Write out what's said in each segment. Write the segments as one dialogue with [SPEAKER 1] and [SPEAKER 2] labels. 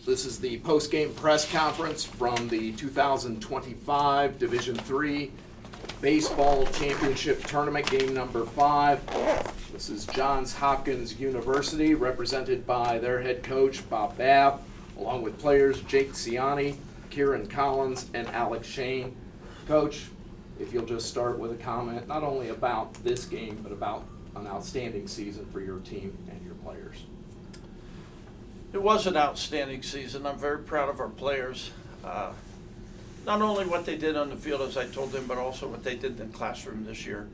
[SPEAKER 1] This is the post-game press conference from the 2025 Division III Baseball Championship Tournament, game number 5. This is Johns Hopkins University, represented by their head coach, Bob Babb, along with players Jake Ciani, Kieran Collins, and Alex Shane. Coach, if you'll just start with a comment, not only about this game, but about an outstanding season for your team and your players.
[SPEAKER 2] It was an outstanding season. I'm very proud of our players. Not only what they did on the field, as I told them, but also what they did in the classroom this year.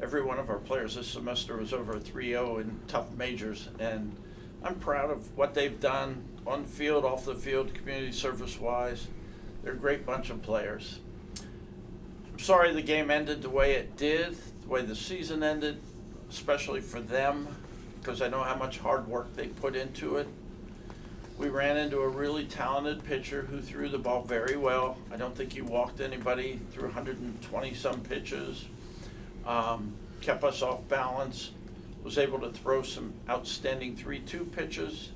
[SPEAKER 2] Every one of our players this semester was over a 3.0 in tough majors, and I'm proud of what they've done on the field, off the field, community service-wise. They're a great bunch of players. I'm sorry the game ended the way it did, the way the season ended, especially for them, because I know how much hard work they put into it. We ran into a really talented pitcher who threw the ball very well. I don't think he walked anybody, threw 120-some pitches, kept us off balance, was able to throw some outstanding 3-2 pitches.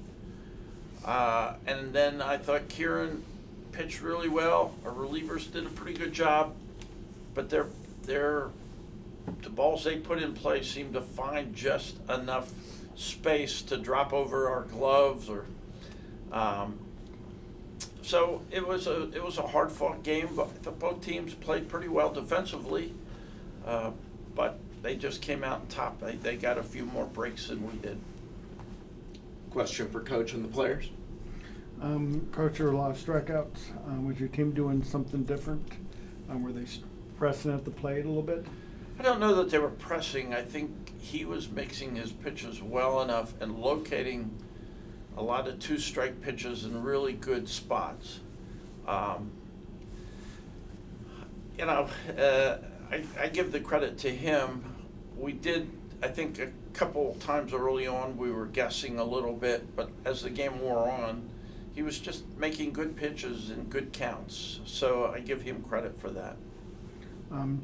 [SPEAKER 2] And then I thought Kieran pitched really well. Our relievers did a pretty good job, but the balls they put in play seemed to find just enough space to drop over our gloves or so it was a hard-fought game, but both teams played pretty well defensively, but they just came out on top. They got a few more breaks than we did.
[SPEAKER 1] Question for Coach and the players.
[SPEAKER 3] Coach, there were a lot of strikeouts. Was your team doing something different? Were they pressing at the plate a little bit?
[SPEAKER 2] I don't know that they were pressing. I think he was mixing his pitches well enough and locating a lot of 2-strike pitches in really good spots. I give the credit to him. We did, I think, a couple times early on we were guessing a little bit, but as the game wore on, he was just making good pitches and good counts. So I give him credit for that.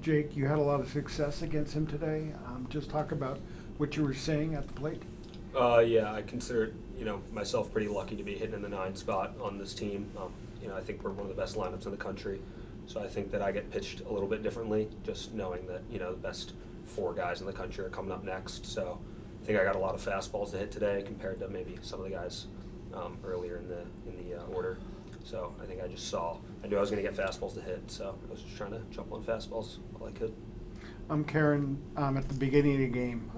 [SPEAKER 3] Jake, you had a lot of success against him today. Just talk about what you were seeing at the plate.
[SPEAKER 4] Yeah, I consider myself pretty lucky to be hitting in the 9 spot on this team. I think we're one of the best lineups in the country, so I think that I get pitched a little bit differently, just knowing that the best 4 guys in the country are coming up next. So I think I got a lot of fastballs to hit today compared to maybe some of the guys earlier in the order. So I think I knew I was going to get fastballs to hit, so I was just trying to jump on fastballs all I could.
[SPEAKER 3] Karen, at the beginning of the game,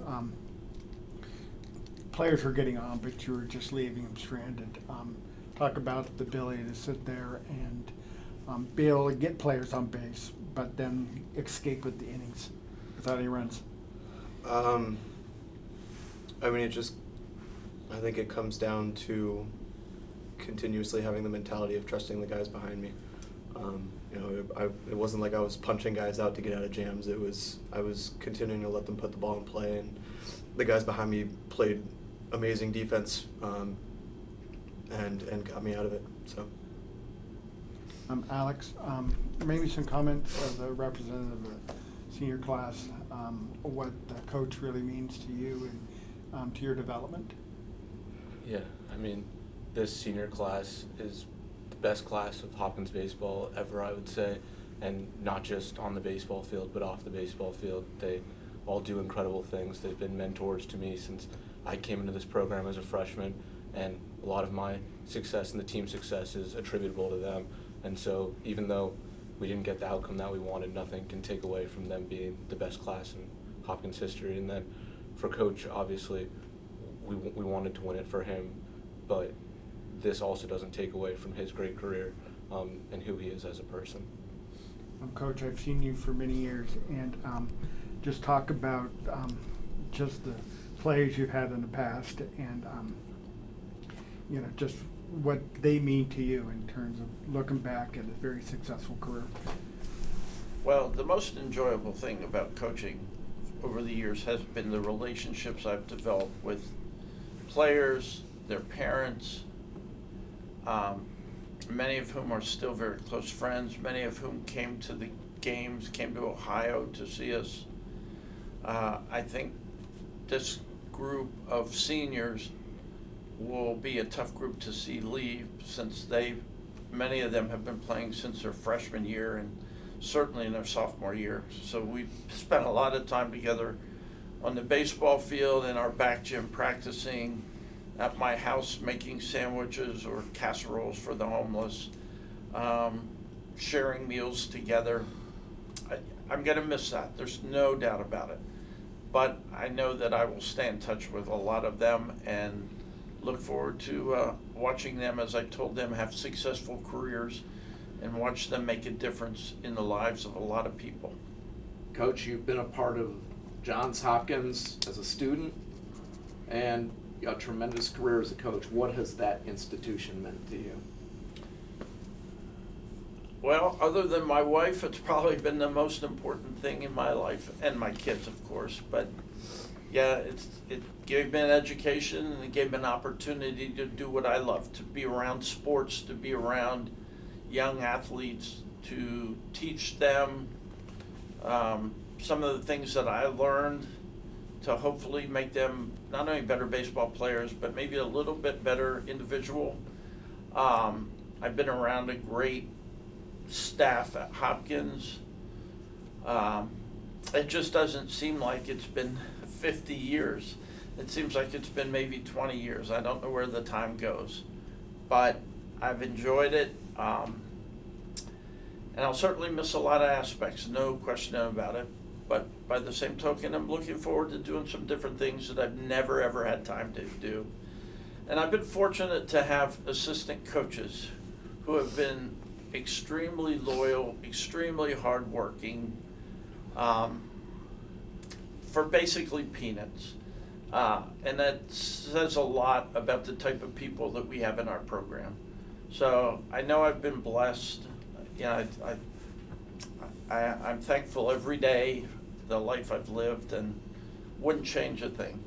[SPEAKER 3] players were getting on, but you were just leaving them stranded. Talk about the ability to sit there and be able to get players on base, but then escape with the innings without any runs.
[SPEAKER 5] I think it comes down to continuously having the mentality of trusting the guys behind me. It wasn't like I was punching guys out to get out of jams. I was continuing to let them put the ball in play, and the guys behind me played amazing defense and got me out of it. So,
[SPEAKER 3] Alex, maybe some comments as a representative of the senior class, what the coach really means to you and to your development.
[SPEAKER 6] Yeah, this senior class is the best class of Hopkins baseball ever, I would say, and not just on the baseball field, but off the baseball field. They all do incredible things. They've been mentors to me since I came into this program as a freshman, and a lot of my success and the team's success is attributable to them. And so even though we didn't get the outcome that we wanted, nothing can take away from them being the best class in Hopkins history. And then for Coach, obviously, we wanted to win it for him, but this also doesn't take away from his great career and who he is as a person.
[SPEAKER 3] Coach, I've seen you for many years, and just talk about just the players you've had in the past and just what they mean to you in terms of looking back at a very successful career.
[SPEAKER 2] Well, the most enjoyable thing about coaching over the years has been the relationships I've developed with players, their parents, many of whom are still very close friends, many of whom came to the games, came to Ohio to see us. I think this group of seniors will be a tough group to see leave, since many of them have been playing since their freshman year and certainly in their sophomore year. So we spent a lot of time together on the baseball field, in our back gym practicing, at my house making sandwiches or casseroles for the homeless, sharing meals together. I'm going to miss that. There's no doubt about it. But I know that I will stay in touch with a lot of them and look forward to watching them, as I told them, have successful careers and watch them make a difference in the lives of a lot of people.
[SPEAKER 1] Coach, you've been a part of Johns Hopkins as a student and a tremendous career as a coach. What has that institution meant to you?
[SPEAKER 2] Well, other than my wife, it's probably been the most important thing in my life, and my kids, of course. But yeah, it gave me an education, and it gave me an opportunity to do what I love, to be around sports, to be around young athletes, to teach them some of the things that I learned, to hopefully make them not only better baseball players, but maybe a little bit better individual. I've been around a great staff at Hopkins. It just doesn't seem like it's been 50 years. It seems like it's been maybe 20 years. I don't know where the time goes, but I've enjoyed it. And I'll certainly miss a lot of aspects, no question about it. But by the same token, I'm looking forward to doing some different things that I've never ever had time to do. And I've been fortunate to have assistant coaches who have been extremely loyal, extremely hardworking, for basically peanuts. And that says a lot about the type of people that we have in our program. So I know I've been blessed. You know, I'm thankful every day, the life I've lived, and wouldn't change a thing.